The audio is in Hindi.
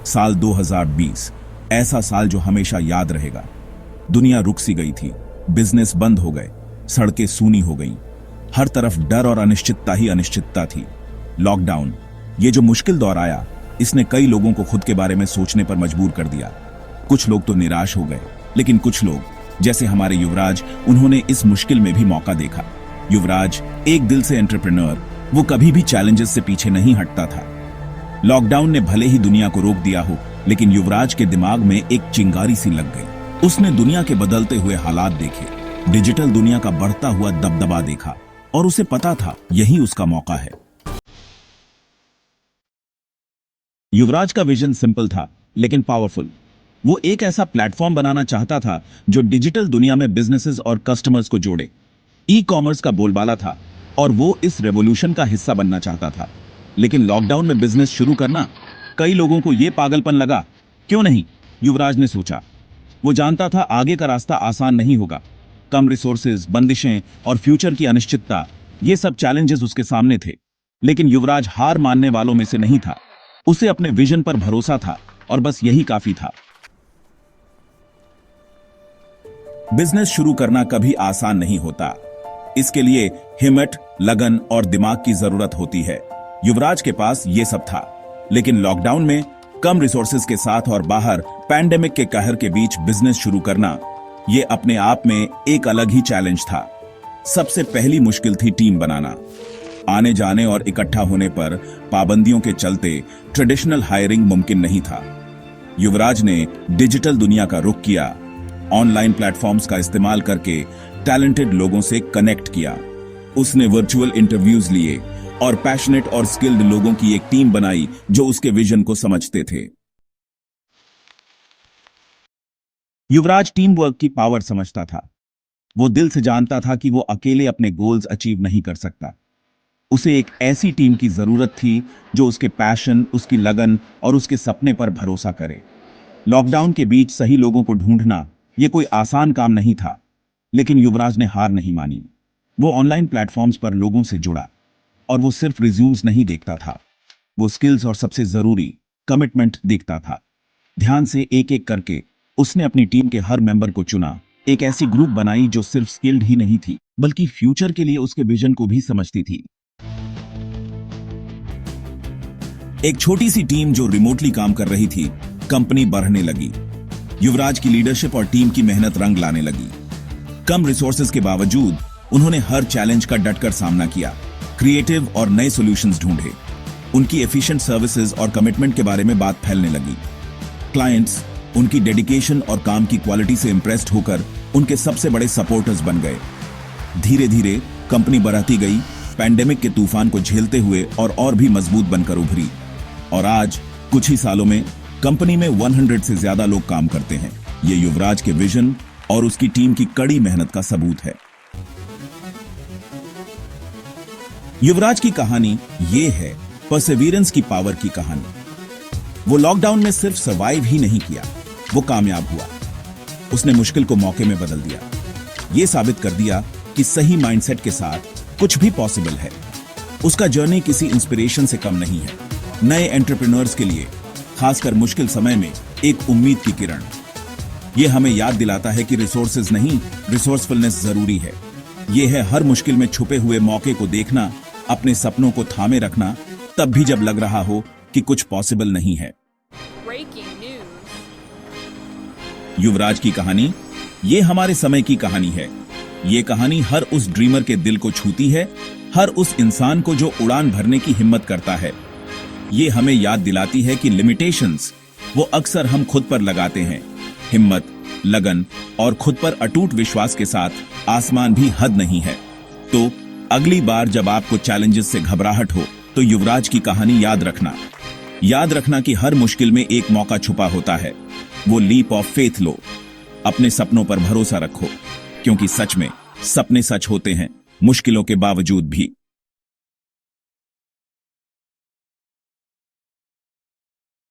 साल 2020 ऐसा साल जो हमेशा याद रहेगा। दुनिया रुक सी गई थी, बिजनेस बंद हो गए, सड़कें सूनी हो गईं, हर तरफ डर और अनिश्चितता ही अनिश्चितता थी। लॉकडाउन, ये जो मुश्किल दौर आया, इसने कई लोगों को खुद के बारे में सोचने पर मजबूर कर दिया। कुछ लोग तो निराश हो गए, लेकिन कुछ लोग, जैसे हमारे युवराज, उन्होंने इस मुश्किल में भी मौका देखा। युवराज एक दिल से एंटरप्रेन्योर, वो कभी भी चैलेंजेस से पीछे नहीं हटता था। लॉकडाउन ने भले ही दुनिया को रोक दिया हो, लेकिन युवराज के दिमाग में एक चिंगारी सी लग गई। उसने दुनिया के बदलते हुए हालात देखे, डिजिटल दुनिया का बढ़ता हुआ दबदबा देखा, और उसे पता था यही उसका मौका है। युवराज का विजन सिंपल था लेकिन पावरफुल। वो एक ऐसा प्लेटफॉर्म बनाना चाहता था जो डिजिटल दुनिया में बिजनेसेस और कस्टमर्स को जोड़े। ई कॉमर्स का बोलबाला था और वो इस रेवोल्यूशन का हिस्सा बनना चाहता था। लेकिन लॉकडाउन में बिजनेस शुरू करना, कई लोगों को यह पागलपन लगा। क्यों नहीं, युवराज ने सोचा। वो जानता था आगे का रास्ता आसान नहीं होगा। कम रिसोर्सेज, बंदिशें और फ्यूचर की अनिश्चितता, ये सब चैलेंजेस उसके सामने थे। लेकिन युवराज हार मानने वालों में से नहीं था। उसे अपने विजन पर भरोसा था और बस यही काफी था। बिजनेस शुरू करना कभी आसान नहीं होता। इसके लिए हिम्मत, लगन और दिमाग की जरूरत होती है। युवराज के पास ये सब था, लेकिन लॉकडाउन में कम रिसोर्सेज के साथ और बाहर पैंडेमिक के कहर के बीच बिजनेस शुरू करना, ये अपने आप में एक अलग ही चैलेंज था। सबसे पहली मुश्किल थी टीम बनाना। आने जाने और इकट्ठा होने पर पाबंदियों के चलते ट्रेडिशनल हायरिंग मुमकिन नहीं था। युवराज ने डिजिटल दुनिया का रुख किया, ऑनलाइन प्लेटफॉर्म्स का इस्तेमाल करके टैलेंटेड लोगों से कनेक्ट किया। उसने वर्चुअल इंटरव्यूज लिए और पैशनेट और स्किल्ड लोगों की एक टीम बनाई जो उसके विजन को समझते थे। युवराज टीम वर्क की पावर समझता था। वो दिल से जानता था कि वो अकेले अपने गोल्स अचीव नहीं कर सकता। उसे एक ऐसी टीम की जरूरत थी जो उसके पैशन, उसकी लगन और उसके सपने पर भरोसा करे। लॉकडाउन के बीच सही लोगों को ढूंढना, यह कोई आसान काम नहीं था, लेकिन युवराज ने हार नहीं मानी। वो ऑनलाइन प्लेटफॉर्म्स पर लोगों से जुड़ा और वो सिर्फ रिज्यूम्स नहीं देखता था, वो स्किल्स और सबसे जरूरी कमिटमेंट देखता था। ध्यान से एक एक करके उसने अपनी टीम के हर मेंबर को चुना। एक ऐसी ग्रुप बनाई जो सिर्फ स्किल्ड ही नहीं थी, बल्कि फ्यूचर के लिए उसके विजन को भी समझती थी। एक छोटी सी टीम जो रिमोटली काम कर रही थी, कंपनी बढ़ने लगी। युवराज की लीडरशिप और टीम की मेहनत रंग लाने लगी। कम रिसोर्सेज के बावजूद उन्होंने हर चैलेंज का डटकर सामना किया, क्रिएटिव और नए सॉल्यूशंस ढूंढे। उनकी एफिशिएंट सर्विसेज और कमिटमेंट के बारे में बात फैलने लगी। क्लाइंट्स उनकी डेडिकेशन और काम की क्वालिटी से इंप्रेस्ड होकर उनके सबसे बड़े सपोर्टर्स बन गए। धीरे धीरे कंपनी बढ़ती गई, पैंडेमिक के तूफान को झेलते हुए और भी मजबूत बनकर उभरी। और आज कुछ ही सालों में कंपनी में 100 से ज्यादा लोग काम करते हैं। ये युवराज के विजन और उसकी टीम की कड़ी मेहनत का सबूत है। युवराज की कहानी ये है परसेवरेंस की पावर की कहानी। वो लॉकडाउन में सिर्फ सर्वाइव ही नहीं किया, वो कामयाब हुआ। उसने मुश्किल को मौके में बदल दिया। ये साबित कर दिया कि सही माइंडसेट के साथ कुछ भी पॉसिबल है। उसका जर्नी किसी इंस्पिरेशन से कम नहीं है। नए एंटरप्रेन्योर्स के लिए, खासकर मुश्किल समय में, एक उम्मीद की किरण। यह हमें याद दिलाता है कि रिसोर्सेज नहीं, रिसोर्सफुलनेस जरूरी है। यह है हर मुश्किल में छुपे हुए मौके को देखना, अपने सपनों को थामे रखना, तब भी जब लग रहा हो कि कुछ पॉसिबल नहीं है। युवराज की कहानी, ये हमारे समय की कहानी है। ये कहानी हर उस ड्रीमर के दिल को छूती है, हर उस इंसान को जो उड़ान भरने की हिम्मत करता है। ये हमें याद दिलाती है कि लिमिटेशंस वो अक्सर हम खुद पर लगाते हैं। हिम्मत, लगन और खुद पर अटूट विश्वास के साथ आसमान भी हद नहीं है। तो अगली बार जब आपको चैलेंजेस से घबराहट हो, तो युवराज की कहानी याद रखना। याद रखना कि हर मुश्किल में एक मौका छुपा होता है। वो लीप ऑफ फेथ लो, अपने सपनों पर भरोसा रखो, क्योंकि सच में सपने सच होते हैं, मुश्किलों के बावजूद भी।